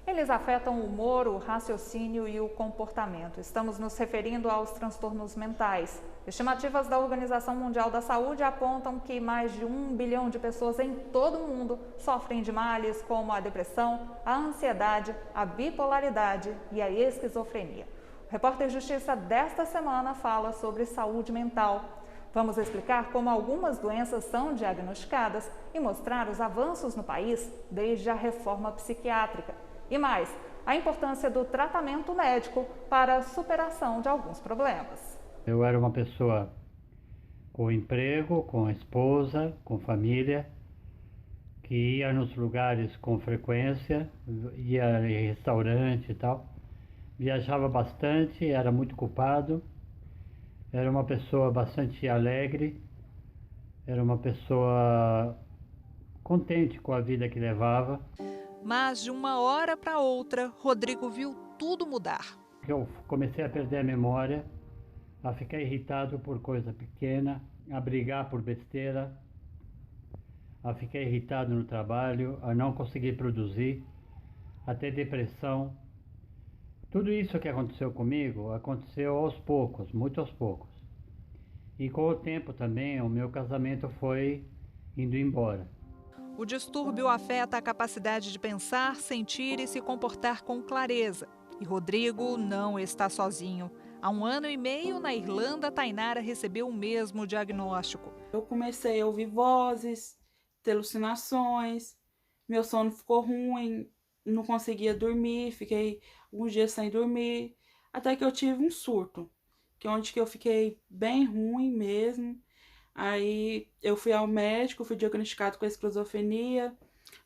Eles afetam o humor, o raciocínio e o comportamento. Estamos nos referindo aos transtornos mentais. Estimativas da Organização Mundial da Saúde apontam que mais de 1 bilhão de pessoas em todo o mundo sofrem de males como a depressão, a ansiedade, a bipolaridade e a esquizofrenia. O Repórter Justiça desta semana fala sobre saúde mental. Vamos explicar como algumas doenças são diagnosticadas e mostrar os avanços no país desde a reforma psiquiátrica. E mais, a importância do tratamento médico para a superação de alguns problemas. Eu era uma pessoa com emprego, com esposa, com família, que ia nos lugares com frequência, ia em restaurante e tal. Viajava bastante, era muito ocupado, era uma pessoa bastante alegre, era uma pessoa contente com a vida que levava. Mas de uma hora para outra, Rodrigo viu tudo mudar. Eu comecei a perder a memória, a ficar irritado por coisa pequena, a brigar por besteira, a ficar irritado no trabalho, a não conseguir produzir, a ter depressão. Tudo isso que aconteceu comigo aconteceu aos poucos, muito aos poucos. E com o tempo também o meu casamento foi indo embora. O distúrbio afeta a capacidade de pensar, sentir e se comportar com clareza. E Rodrigo não está sozinho. Há 1 ano e meio, na Irlanda, Tainara recebeu o mesmo diagnóstico. Eu comecei a ouvir vozes, ter alucinações, meu sono ficou ruim, não conseguia dormir, fiquei alguns dias sem dormir, até que eu tive um surto, onde eu fiquei bem ruim mesmo. Aí eu fui ao médico, fui diagnosticado com esquizofrenia,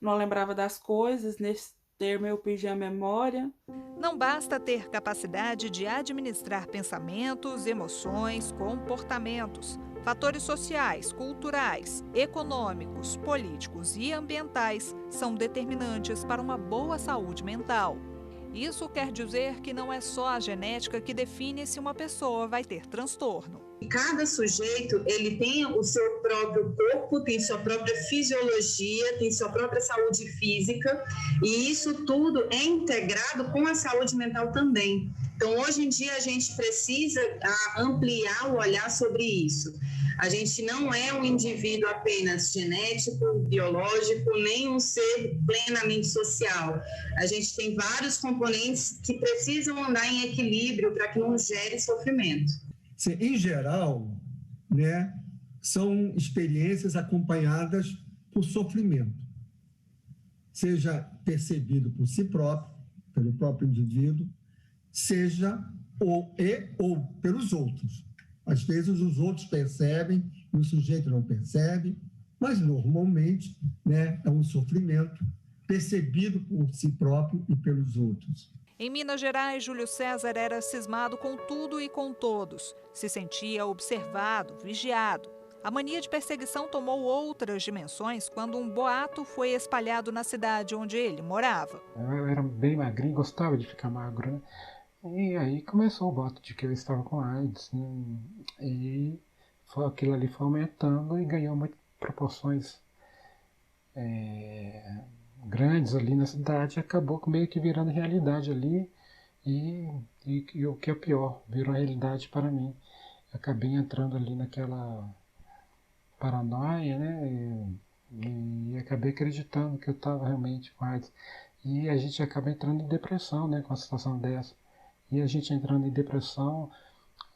não lembrava das coisas, nesse termo eu perdi a memória. Não basta ter capacidade de administrar pensamentos, emoções, comportamentos. Fatores sociais, culturais, econômicos, políticos e ambientais são determinantes para uma boa saúde mental. Isso quer dizer que não é só a genética que define se uma pessoa vai ter transtorno. Cada sujeito, ele tem o seu próprio corpo, tem sua própria fisiologia, tem sua própria saúde física, e isso tudo é integrado com a saúde mental também. Então, hoje em dia, a gente precisa ampliar o olhar sobre isso. A gente não é um indivíduo apenas genético, biológico, nem um ser plenamente social. A gente tem vários componentes que precisam andar em equilíbrio para que não gere sofrimento. Em geral, né, são experiências acompanhadas por sofrimento, seja percebido por si próprio, pelo próprio indivíduo, seja ou pelos outros. Às vezes os outros percebem e o sujeito não percebe, mas normalmente, né, é um sofrimento percebido por si próprio e pelos outros. Em Minas Gerais, Júlio César era cismado com tudo e com todos. Se sentia observado, vigiado. A mania de perseguição tomou outras dimensões quando um boato foi espalhado na cidade onde ele morava. Eu era bem magrinho, gostava de ficar magro, né? E aí começou o boato de que eu estava com AIDS, né? E aquilo ali foi aumentando e ganhou muitas proporções grandes ali na cidade, acabou meio que virando realidade ali, e o que é pior, virou realidade para mim. Acabei entrando ali naquela paranoia, né, e acabei acreditando que eu estava realmente com AIDS. E a gente acaba entrando em depressão, né, com uma situação dessa. E a gente entrando em depressão,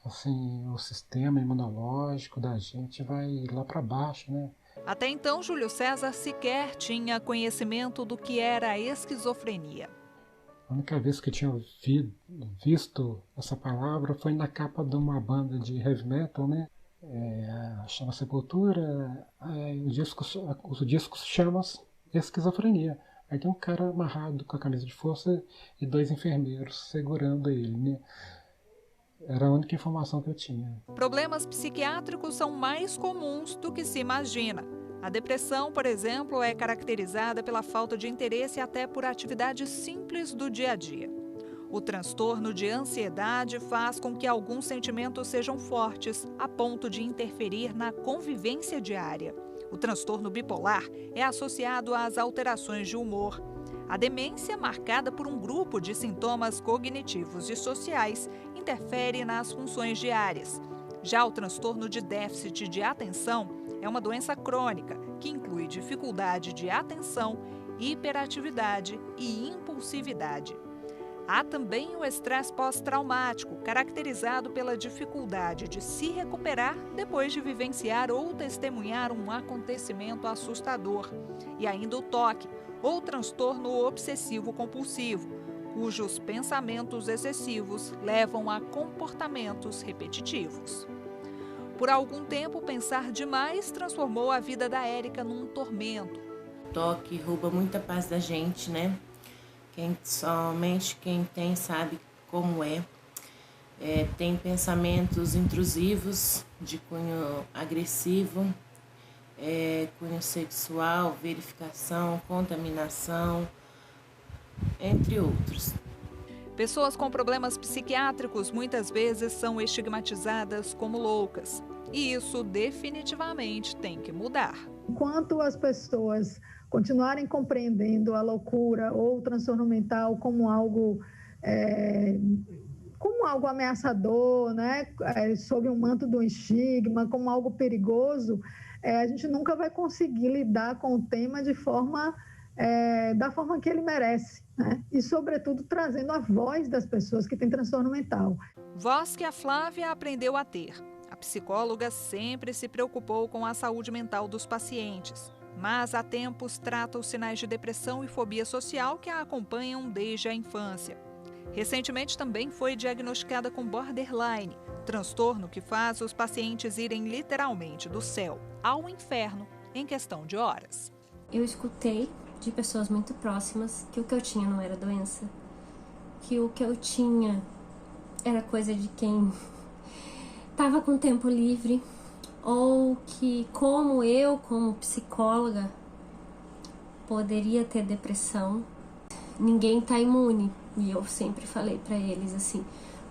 assim, o sistema imunológico da gente vai lá para baixo, né. Até então, Júlio César sequer tinha conhecimento do que era a esquizofrenia. A única vez que eu tinha visto essa palavra foi na capa de uma banda de heavy metal, né? Chama Sepultura, o disco se chama Esquizofrenia. Aí tem um cara amarrado com a camisa de força e 2 enfermeiros segurando ele, né? Era a única informação que eu tinha. Problemas psiquiátricos são mais comuns do que se imagina. A depressão, por exemplo, é caracterizada pela falta de interesse até por atividades simples do dia a dia. O transtorno de ansiedade faz com que alguns sentimentos sejam fortes, a ponto de interferir na convivência diária. O transtorno bipolar é associado às alterações de humor. A demência, marcada por um grupo de sintomas cognitivos e sociais, interfere nas funções diárias. Já o transtorno de déficit de atenção é uma doença crônica que inclui dificuldade de atenção, hiperatividade e impulsividade. Há também o estresse pós-traumático, caracterizado pela dificuldade de se recuperar depois de vivenciar ou testemunhar um acontecimento assustador. E ainda o TOC, ou transtorno obsessivo-compulsivo, cujos pensamentos excessivos levam a comportamentos repetitivos. Por algum tempo, pensar demais transformou a vida da Érica num tormento. O TOC rouba muita paz da gente, né? Somente quem tem sabe como é. Tem pensamentos intrusivos de cunho agressivo, cunho sexual, verificação, contaminação, entre outros. Pessoas com problemas psiquiátricos muitas vezes são estigmatizadas como loucas. E isso definitivamente tem que mudar. Enquanto as pessoas continuarem compreendendo a loucura ou o transtorno mental como algo ameaçador, né? Sob um manto do estigma, como algo perigoso, a gente nunca vai conseguir lidar com o tema da forma que ele merece, né? E, sobretudo, trazendo a voz das pessoas que têm transtorno mental. Voz que a Flávia aprendeu a ter. A psicóloga sempre se preocupou com a saúde mental dos pacientes, mas há tempos trata os sinais de depressão e fobia social que a acompanham desde a infância. Recentemente também foi diagnosticada com borderline, transtorno que faz os pacientes irem literalmente do céu ao inferno em questão de horas. Eu escutei de pessoas muito próximas que o que eu tinha não era doença, que o que eu tinha era coisa de quem estava com tempo livre, ou que como eu, como psicóloga, poderia ter depressão. Ninguém está imune, e eu sempre falei para eles assim,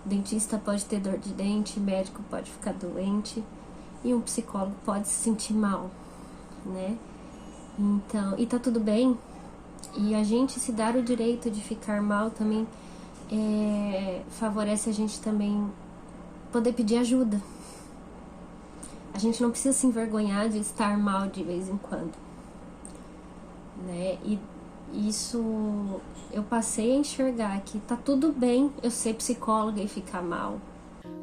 o dentista pode ter dor de dente, o médico pode ficar doente e um psicólogo pode se sentir mal, né? Então, e tá tudo bem, e a gente se dar o direito de ficar mal também favorece a gente também poder pedir ajuda. A gente não precisa se envergonhar de estar mal de vez em quando, né? E isso eu passei a enxergar que tá tudo bem eu ser psicóloga e ficar mal.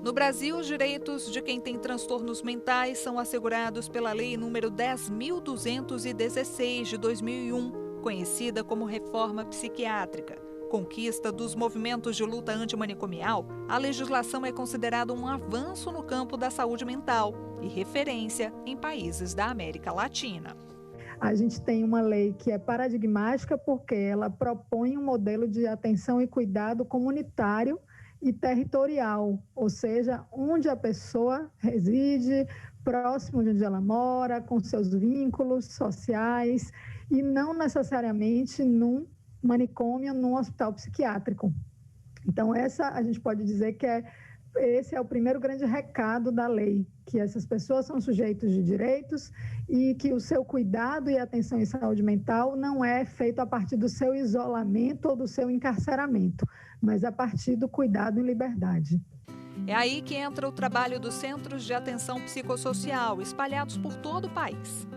No Brasil, os direitos de quem tem transtornos mentais são assegurados pela Lei nº 10.216 de 2001, conhecida como Reforma Psiquiátrica. Conquista dos movimentos de luta antimanicomial, a legislação é considerada um avanço no campo da saúde mental e referência em países da América Latina. A gente tem uma lei que é paradigmática porque ela propõe um modelo de atenção e cuidado comunitário e territorial, ou seja, onde a pessoa reside, próximo de onde ela mora, com seus vínculos sociais e não necessariamente num manicômio, num hospital psiquiátrico. Então, a gente pode dizer que esse é o primeiro grande recado da lei, que essas pessoas são sujeitos de direitos e que o seu cuidado e atenção em saúde mental não é feito a partir do seu isolamento ou do seu encarceramento, mas a partir do cuidado em liberdade. É aí que entra o trabalho dos Centros de Atenção Psicossocial, espalhados por todo o país.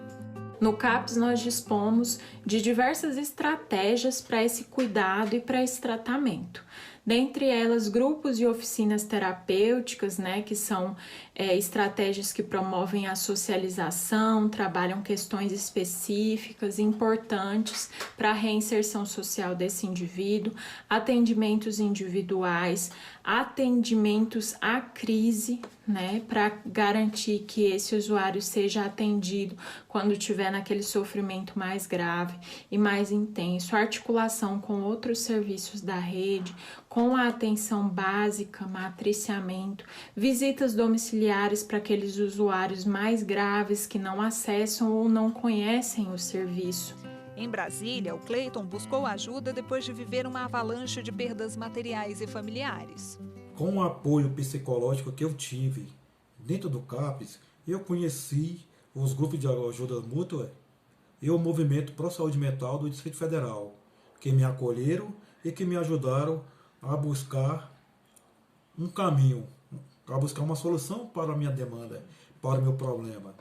No CAPS, nós dispomos de diversas estratégias para esse cuidado e para esse tratamento. Dentre elas, grupos e oficinas terapêuticas, né, que são estratégias que promovem a socialização, trabalham questões específicas importantes para a reinserção social desse indivíduo, atendimentos individuais, atendimentos à crise, né, para garantir que esse usuário seja atendido quando estiver naquele sofrimento mais grave e mais intenso, articulação com outros serviços da rede, com a atenção básica, matriciamento, visitas domiciliares para aqueles usuários mais graves que não acessam ou não conhecem o serviço. Em Brasília, o Cleiton buscou ajuda depois de viver uma avalanche de perdas materiais e familiares. Com o apoio psicológico que eu tive dentro do CAPES, eu conheci os grupos de ajuda mútua e o movimento Pro Saúde Mental do Distrito Federal, que me acolheram e que me ajudaram a buscar um caminho, a buscar uma solução para a minha demanda, para o meu problema.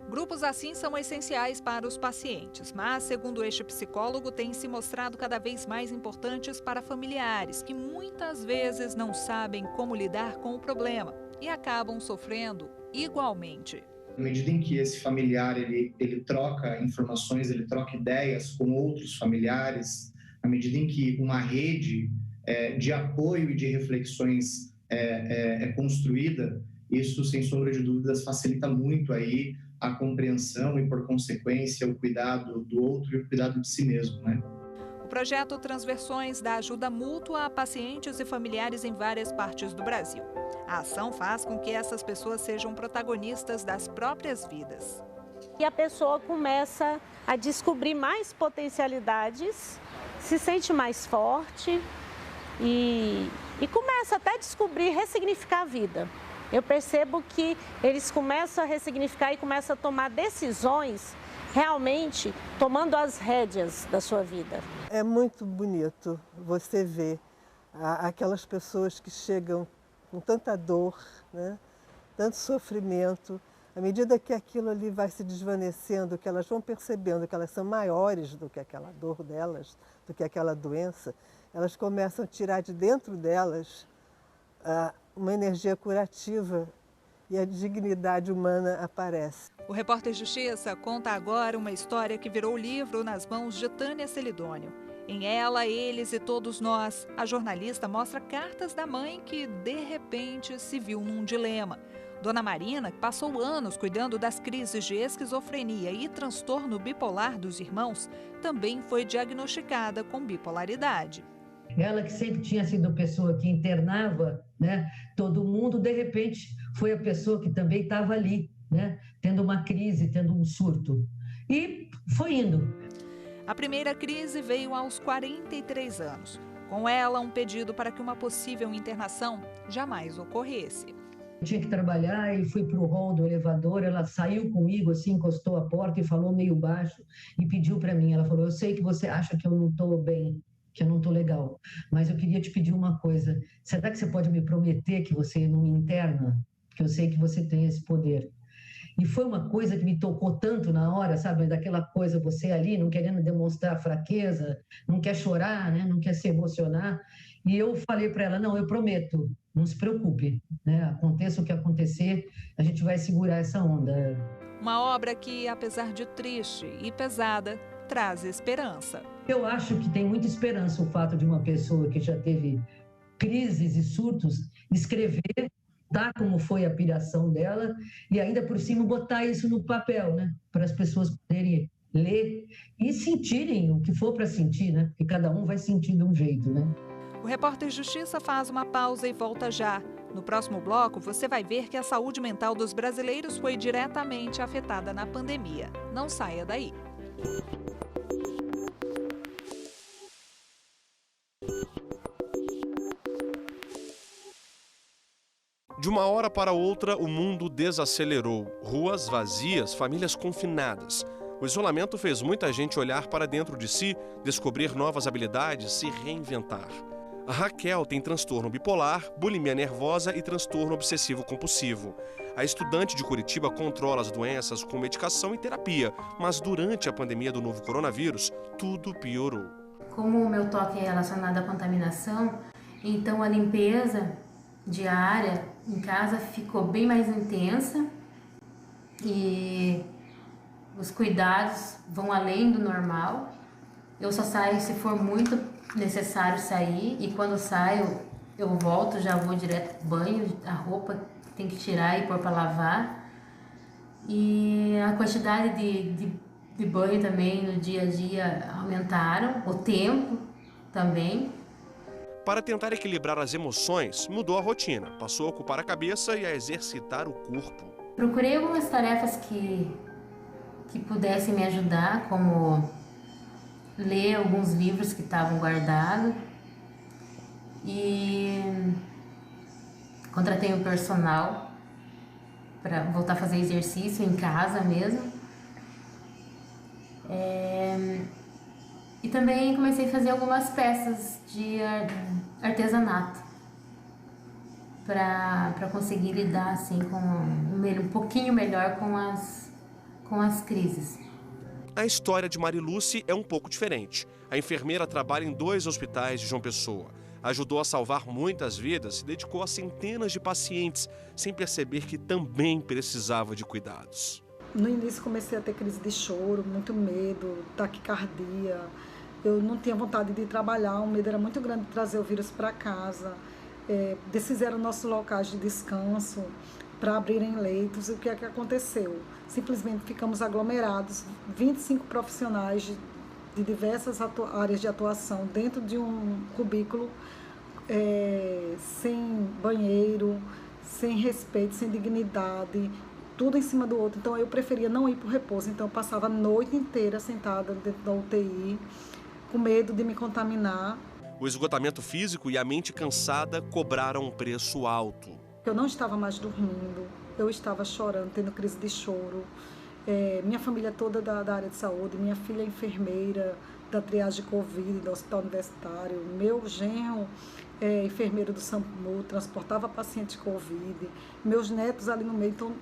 Grupos assim são essenciais para os pacientes, mas, segundo este psicólogo, têm se mostrado cada vez mais importantes para familiares que muitas vezes não sabem como lidar com o problema e acabam sofrendo igualmente. Na medida em que esse familiar ele troca informações, ele troca ideias com outros familiares, na medida em que uma rede de apoio e de reflexões é construída, isso, sem sombra de dúvidas, facilita muito aí a compreensão e, por consequência, o cuidado do outro e o cuidado de si mesmo, né? O projeto Transversões dá ajuda mútua a pacientes e familiares em várias partes do Brasil. A ação faz com que essas pessoas sejam protagonistas das próprias vidas. E a pessoa começa a descobrir mais potencialidades, se sente mais forte e começa até a descobrir, ressignificar a vida. Eu percebo que eles começam a ressignificar e começam a tomar decisões realmente tomando as rédeas da sua vida. É muito bonito você ver aquelas pessoas que chegam com tanta dor, né? Tanto sofrimento. À medida que aquilo ali vai se desvanecendo, que elas vão percebendo que elas são maiores do que aquela dor delas, do que aquela doença, elas começam a tirar de dentro delas uma energia curativa e a dignidade humana aparece. O Repórter Justiça conta agora uma história que virou livro nas mãos de Tânia Celidônio. Em ela, eles e todos nós, a jornalista mostra cartas da mãe que, de repente, se viu num dilema. Dona Marina, que passou anos cuidando das crises de esquizofrenia e transtorno bipolar dos irmãos, também foi diagnosticada com bipolaridade. Ela, que sempre tinha sido a pessoa que internava, né, todo mundo, de repente foi a pessoa que também estava ali, né, tendo uma crise, tendo um surto. E foi indo. A primeira crise veio aos 43 anos. Com ela, um pedido para que uma possível internação jamais ocorresse. Eu tinha que trabalhar e fui para o hall do elevador, ela saiu comigo, assim, encostou a porta e falou meio baixo e pediu para mim. Ela falou, eu sei que você acha que eu não estou bem, que eu não estou legal, mas eu queria te pedir uma coisa. Será que você pode me prometer que você não me interna? Porque eu sei que você tem esse poder. E foi uma coisa que me tocou tanto na hora, sabe? Daquela coisa, você ali não querendo demonstrar fraqueza, não quer chorar, né? Não quer se emocionar. E eu falei para ela, não, eu prometo, não se preocupe, né? Aconteça o que acontecer, a gente vai segurar essa onda. Uma obra que, apesar de triste e pesada, traz esperança. Eu acho que tem muita esperança o fato de uma pessoa que já teve crises e surtos escrever, tá, como foi a piração dela, e ainda por cima botar isso no papel, né? Para as pessoas poderem ler e sentirem o que for para sentir, né? Porque cada um vai sentir de um jeito, né? O Repórter Justiça faz uma pausa e volta já. No próximo bloco, você vai ver que a saúde mental dos brasileiros foi diretamente afetada na pandemia. Não saia daí. De uma hora para outra, o mundo desacelerou. Ruas vazias, famílias confinadas. O isolamento fez muita gente olhar para dentro de si, descobrir novas habilidades, se reinventar. A Raquel tem transtorno bipolar, bulimia nervosa e transtorno obsessivo-compulsivo. A estudante de Curitiba controla as doenças com medicação e terapia, mas durante a pandemia do novo coronavírus, tudo piorou. Como o meu toque é relacionado à contaminação, então a limpeza diária em casa ficou bem mais intensa e os cuidados vão além do normal. Eu só saio se for muito necessário sair e quando saio eu volto, já vou direto pro banho, a roupa tem que tirar e pôr para lavar. E a quantidade de banho também no dia a dia aumentaram, o tempo também. Para tentar equilibrar as emoções, mudou a rotina, passou a ocupar a cabeça e a exercitar o corpo. Procurei algumas tarefas que pudessem me ajudar, como ler alguns livros que estavam guardados e contratei um personal para voltar a fazer exercício em casa mesmo. E também comecei a fazer algumas peças de artesanato para conseguir lidar assim com um pouquinho melhor com as crises. A história de Mariluce é um pouco diferente. A enfermeira trabalha em 2 hospitais de João Pessoa. Ajudou a salvar muitas vidas e dedicou a centenas de pacientes, sem perceber que também precisava de cuidados. No início comecei a ter crise de choro, muito medo, taquicardia. Eu não tinha vontade de trabalhar, o medo era muito grande de trazer o vírus para casa. Desfizeram nossos locais de descanso para abrirem leitos. E o que é que aconteceu? Simplesmente ficamos aglomerados, 25 profissionais de diversas áreas de atuação dentro de um cubículo, sem banheiro, sem respeito, sem dignidade, tudo em cima do outro. Então eu preferia não ir para o repouso, então eu passava a noite inteira sentada dentro da UTI, com medo de me contaminar. O esgotamento físico e a mente cansada cobraram um preço alto. Eu não estava mais dormindo, eu estava chorando, tendo crise de choro. Minha família toda da área de saúde, minha filha é enfermeira da triagem Covid, do Hospital Universitário, meu genro enfermeiro do SAMU, transportava pacientes Covid, meus netos ali no meio, então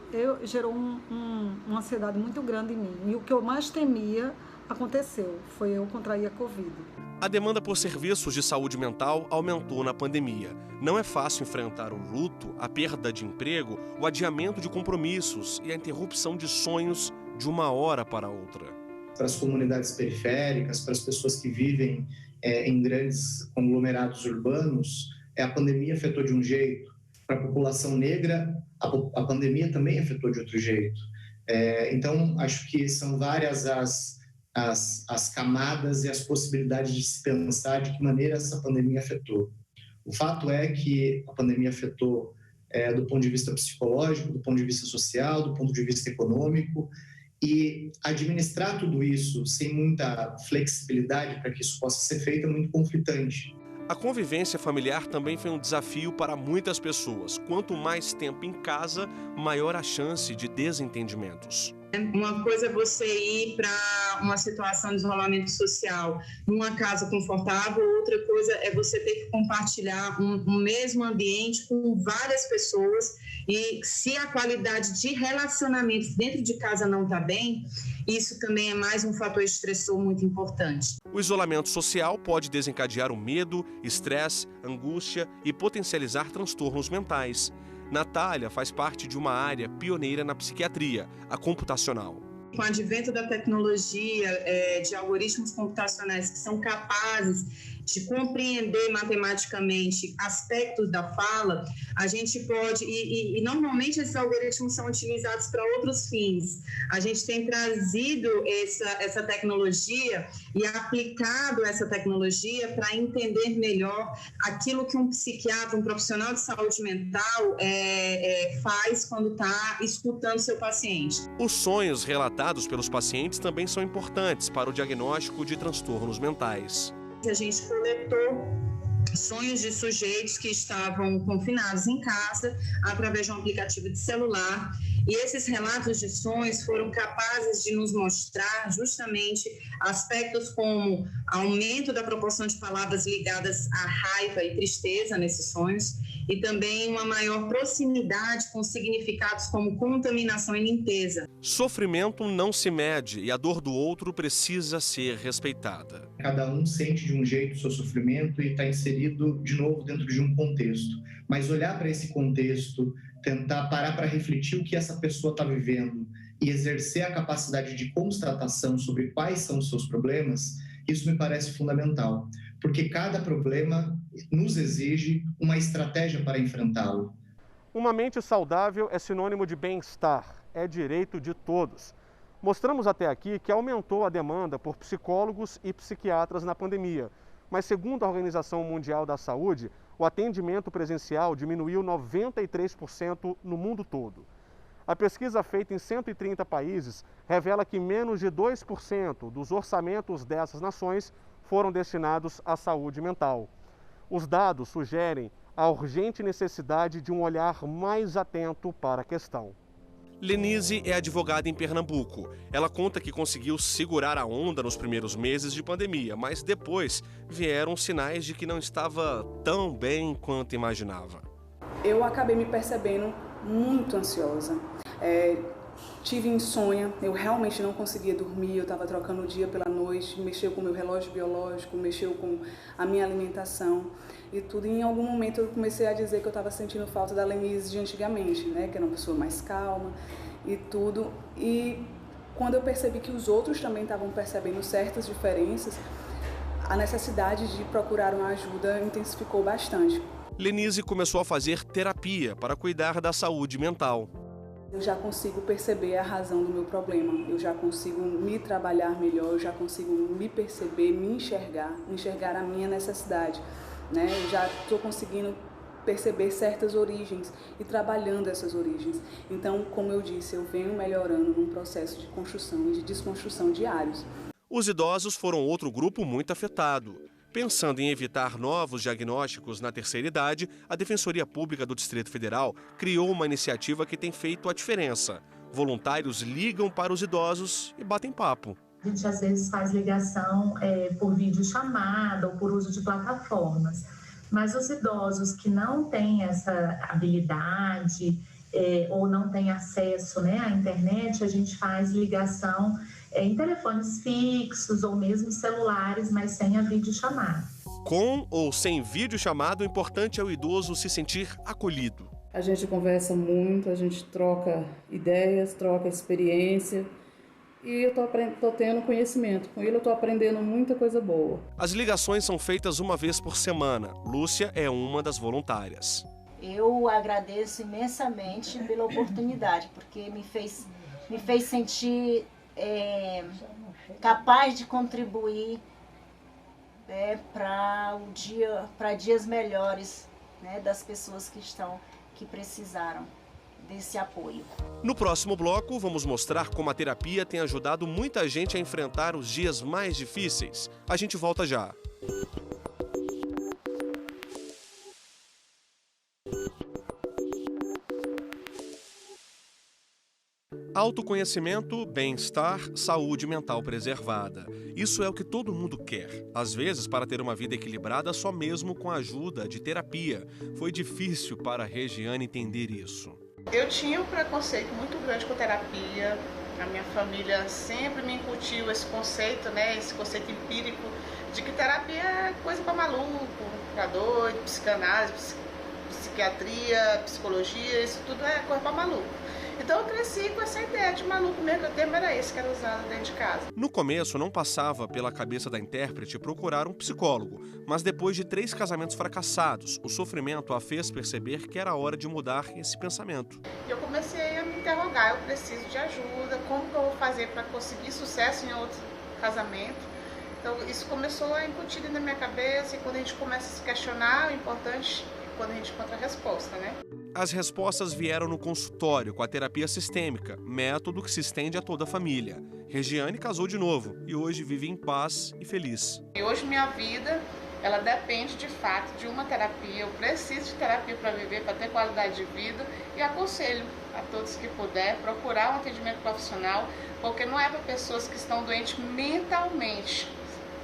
gerou uma ansiedade muito grande em mim. E o que eu mais temia aconteceu, foi eu contrair a Covid. A demanda por serviços de saúde mental aumentou na pandemia. Não é fácil enfrentar o luto, a perda de emprego, o adiamento de compromissos e a interrupção de sonhos de uma hora para outra. Para as comunidades periféricas, para as pessoas que vivem em grandes conglomerados urbanos, a pandemia afetou de um jeito. Para a população negra, a pandemia também afetou de outro jeito. Então, acho que são várias as camadas e as possibilidades de se pensar de que maneira essa pandemia afetou. O fato é que a pandemia afetou do ponto de vista psicológico, do ponto de vista social, do ponto de vista econômico, e administrar tudo isso sem muita flexibilidade para que isso possa ser feito é muito conflitante. A convivência familiar também foi um desafio para muitas pessoas. Quanto mais tempo em casa, maior a chance de desentendimentos. Uma coisa é você ir para uma situação de isolamento social numa casa confortável, outra coisa é você ter que compartilhar um mesmo ambiente com várias pessoas, e se a qualidade de relacionamento dentro de casa não está bem, isso também é mais um fator estressor muito importante. O isolamento social pode desencadear o medo, estresse, angústia e potencializar transtornos mentais. Natália faz parte de uma área pioneira na psiquiatria, a computacional. Com o advento da tecnologia, de algoritmos computacionais que são capazes de compreender matematicamente aspectos da fala, a gente pode, e normalmente esses algoritmos são utilizados para outros fins. A gente tem trazido essa tecnologia e aplicado essa tecnologia para entender melhor aquilo que um psiquiatra, um profissional de saúde mental faz quando está escutando seu paciente. Os sonhos relatados pelos pacientes também são importantes para o diagnóstico de transtornos mentais. A gente coletou sonhos de sujeitos que estavam confinados em casa através de um aplicativo de celular, e esses relatos de sonhos foram capazes de nos mostrar justamente aspectos como aumento da proporção de palavras ligadas à raiva e tristeza nesses sonhos, e também uma maior proximidade com significados como contaminação e limpeza. Sofrimento não se mede e a dor do outro precisa ser respeitada. Cada um sente de um jeito o seu sofrimento e está inserido de novo dentro de um contexto. Mas olhar para esse contexto, tentar parar para refletir o que essa pessoa está vivendo e exercer a capacidade de constatação sobre quais são os seus problemas, isso me parece fundamental. Porque cada problema nos exige uma estratégia para enfrentá-lo. Uma mente saudável é sinônimo de bem-estar, é direito de todos. Mostramos até aqui que aumentou a demanda por psicólogos e psiquiatras na pandemia, mas segundo a Organização Mundial da Saúde, o atendimento presencial diminuiu 93% no mundo todo. A pesquisa feita em 130 países revela que menos de 2% dos orçamentos dessas nações foram destinados à saúde mental. Os dados sugerem a urgente necessidade de um olhar mais atento para a questão. Lenise é advogada em Pernambuco. Ela conta que conseguiu segurar a onda nos primeiros meses de pandemia, mas depois vieram sinais de que não estava tão bem quanto imaginava. Eu acabei me percebendo muito ansiosa. Tive insônia, eu realmente não conseguia dormir, eu estava trocando o dia pela noite, mexeu com o meu relógio biológico, mexeu com a minha alimentação e tudo. E em algum momento eu comecei a dizer que eu estava sentindo falta da Lenise de antigamente, né? Que era uma pessoa mais calma e tudo. E quando eu percebi que os outros também estavam percebendo certas diferenças, a necessidade de procurar uma ajuda intensificou bastante. Lenise começou a fazer terapia para cuidar da saúde mental. Eu já consigo perceber a razão do meu problema, eu já consigo me trabalhar melhor, eu já consigo me perceber, me enxergar a minha necessidade, né? Eu já estou conseguindo perceber certas origens e trabalhando essas origens. Então, como eu disse, eu venho melhorando num processo de construção e de desconstrução diários. Os idosos foram outro grupo muito afetado. Pensando em evitar novos diagnósticos na terceira idade, a Defensoria Pública do Distrito Federal criou uma iniciativa que tem feito a diferença. Voluntários ligam para os idosos e batem papo. A gente às vezes faz ligação por videochamada ou por uso de plataformas, mas os idosos que não têm essa habilidade ou não têm acesso, né, à internet, a gente faz ligação em telefones fixos ou mesmo celulares, mas sem a videochamada. Com ou sem videochamada, o importante é o idoso se sentir acolhido. A gente conversa muito, a gente troca ideias, troca experiência e eu tô tendo conhecimento. Com ele eu tô aprendendo muita coisa boa. As ligações são feitas uma vez por semana. Lúcia é uma das voluntárias. Eu agradeço imensamente pela oportunidade, porque me fez sentir capaz de contribuir para dias melhores, né, das pessoas que precisaram desse apoio. No próximo bloco, vamos mostrar como a terapia tem ajudado muita gente a enfrentar os dias mais difíceis. A gente volta já. Autoconhecimento, bem-estar, saúde mental preservada. Isso é o que todo mundo quer. Às vezes, para ter uma vida equilibrada, só mesmo com a ajuda de terapia. Foi difícil para a Regiane entender isso. Eu tinha um preconceito muito grande com terapia. A minha família sempre me incutiu esse conceito, né? Esse conceito empírico de que terapia é coisa para maluco, para doido, psicanálise, psiquiatria, psicologia, isso tudo é coisa para maluco. Então eu cresci com essa ideia de maluco mesmo, que o termo era esse que era usado dentro de casa. No começo não passava pela cabeça da intérprete procurar um psicólogo, mas depois de 3 casamentos fracassados, o sofrimento a fez perceber que era hora de mudar esse pensamento. Eu comecei a me interrogar, eu preciso de ajuda, como que eu vou fazer para conseguir sucesso em outro casamento? Então isso começou a incutir na minha cabeça e quando a gente começa a se questionar, o importante é quando a gente encontra a resposta, né? As respostas vieram no consultório com a terapia sistêmica, método que se estende a toda a família. Regiane casou de novo e hoje vive em paz e feliz. E hoje minha vida, ela depende de fato de uma terapia. Eu preciso de terapia para viver, para ter qualidade de vida e aconselho a todos que puder procurar um atendimento profissional, porque não é para pessoas que estão doentes mentalmente.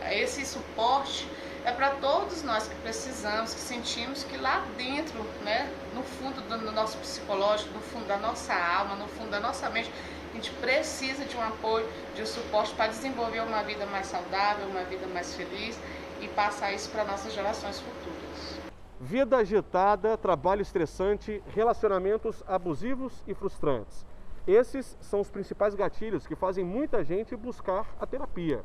Esse suporte é para todos nós que precisamos, que sentimos que lá dentro, né, no fundo do nosso psicológico, no fundo da nossa alma, no fundo da nossa mente, a gente precisa de um apoio, de um suporte para desenvolver uma vida mais saudável, uma vida mais feliz e passar isso para nossas gerações futuras. Vida agitada, trabalho estressante, relacionamentos abusivos e frustrantes. Esses são os principais gatilhos que fazem muita gente buscar a terapia.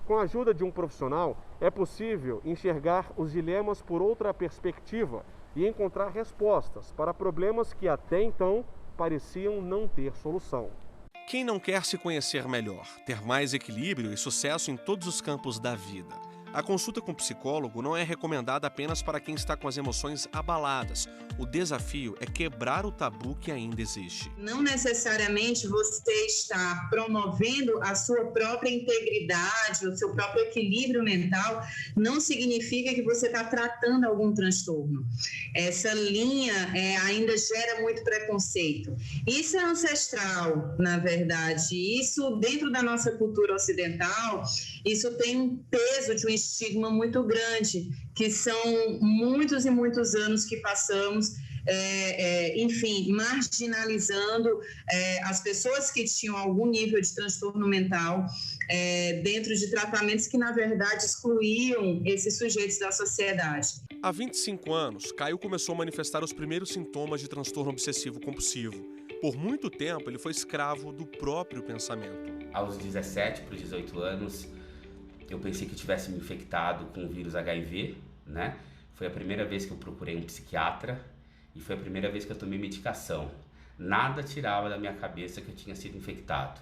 Com a ajuda de um profissional, é possível enxergar os dilemas por outra perspectiva e encontrar respostas para problemas que até então pareciam não ter solução. Quem não quer se conhecer melhor, ter mais equilíbrio e sucesso em todos os campos da vida? A consulta com psicólogo não é recomendada apenas para quem está com as emoções abaladas o desafio é quebrar o tabu que ainda existe. Não necessariamente você está promovendo a sua própria integridade, o seu próprio equilíbrio mental, não significa que você está tratando algum transtorno. Essa linha ainda gera muito preconceito. Isso é ancestral, na verdade. Isso, dentro da nossa cultura ocidental, isso tem um peso de um estigma muito grande, que são muitos e muitos anos que passamos, enfim, marginalizando as pessoas que tinham algum nível de transtorno mental dentro de tratamentos que, na verdade, excluíam esses sujeitos da sociedade. Há 25 anos, Caio começou a manifestar os primeiros sintomas de transtorno obsessivo-compulsivo. Por muito tempo, ele foi escravo do próprio pensamento. Aos 17 para os 18 anos, eu pensei que eu tivesse me infectado com o vírus HIV, né? Foi a primeira vez que eu procurei um psiquiatra e foi a primeira vez que eu tomei medicação. Nada tirava da minha cabeça que eu tinha sido infectado.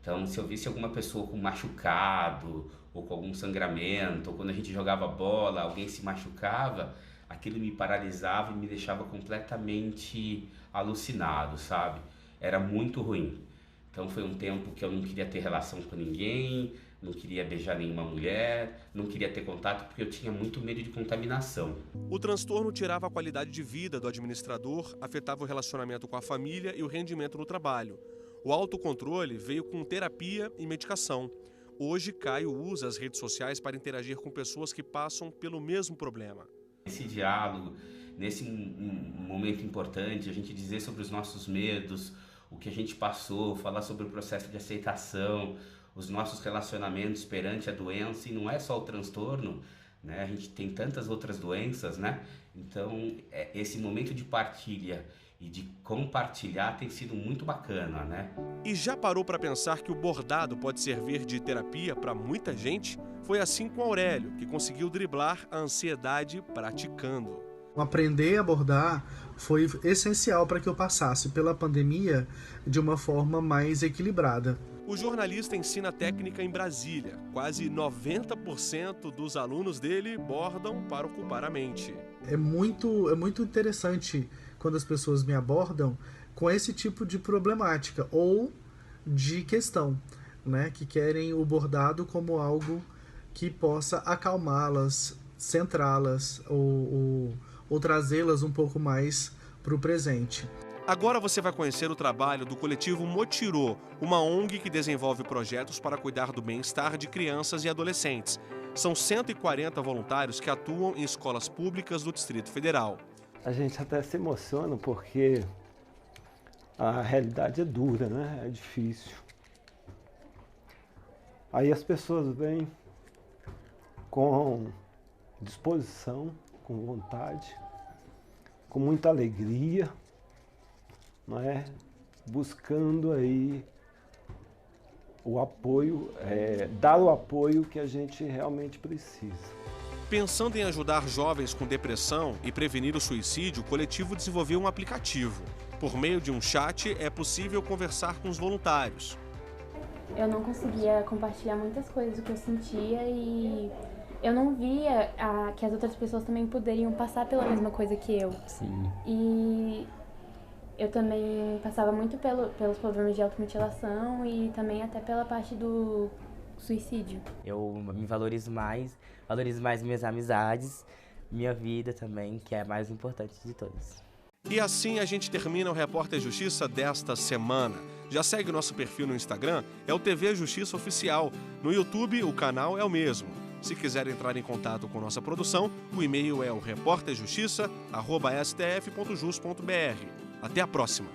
Então, se eu visse alguma pessoa com machucado ou com algum sangramento, ou quando a gente jogava bola, alguém se machucava, aquilo me paralisava e me deixava completamente alucinado, sabe? Era muito ruim. Então foi um tempo que eu não queria ter relação com ninguém, não queria beijar nenhuma mulher, não queria ter contato porque eu tinha muito medo de contaminação. O transtorno tirava a qualidade de vida do administrador, afetava o relacionamento com a família e o rendimento no trabalho. O autocontrole veio com terapia e medicação. Hoje, Caio usa as redes sociais para interagir com pessoas que passam pelo mesmo problema. Esse diálogo, nesse momento importante, a gente dizer sobre os nossos medos, o que a gente passou, falar sobre o processo de aceitação, os nossos relacionamentos perante a doença, e não é só o transtorno, né? A gente tem tantas outras doenças, né? Então, esse momento de partilha e de compartilhar tem sido muito bacana, né? E já parou para pensar que o bordado pode servir de terapia para muita gente? Foi assim com Aurélio, que conseguiu driblar a ansiedade praticando. Aprender a bordar foi essencial para que eu passasse pela pandemia de uma forma mais equilibrada. O jornalista ensina técnica em Brasília. Quase 90% dos alunos dele bordam para ocupar a mente. É muito interessante quando as pessoas me abordam com esse tipo de problemática ou de questão, né? Que querem o bordado como algo que possa acalmá-las, centrá-las ou trazê-las um pouco mais para o presente. Agora você vai conhecer o trabalho do coletivo Motirô, uma ONG que desenvolve projetos para cuidar do bem-estar de crianças e adolescentes. São 140 voluntários que atuam em escolas públicas do Distrito Federal. A gente até se emociona porque a realidade é dura, né? É difícil. Aí as pessoas vêm com disposição, com vontade, com muita alegria, não é? Buscando aí o apoio, dar o apoio que a gente realmente precisa. Pensando em ajudar jovens com depressão e prevenir o suicídio, o coletivo desenvolveu um aplicativo. Por meio de um chat, é possível conversar com os voluntários. Eu não conseguia compartilhar muitas coisas que eu sentia e eu não via que as outras pessoas também poderiam passar pela mesma coisa que eu. Sim. E eu também passava muito pelos problemas de automutilação e também até pela parte do suicídio. Eu me valorizo mais minhas amizades, minha vida também, que é a mais importante de todas. E assim a gente termina o Repórter Justiça desta semana. Já segue o nosso perfil no Instagram, é o TV Justiça Oficial. No YouTube, o canal é o mesmo. Se quiser entrar em contato com nossa produção, o e-mail é o repórterjustiça@stf.jus.br. Até a próxima!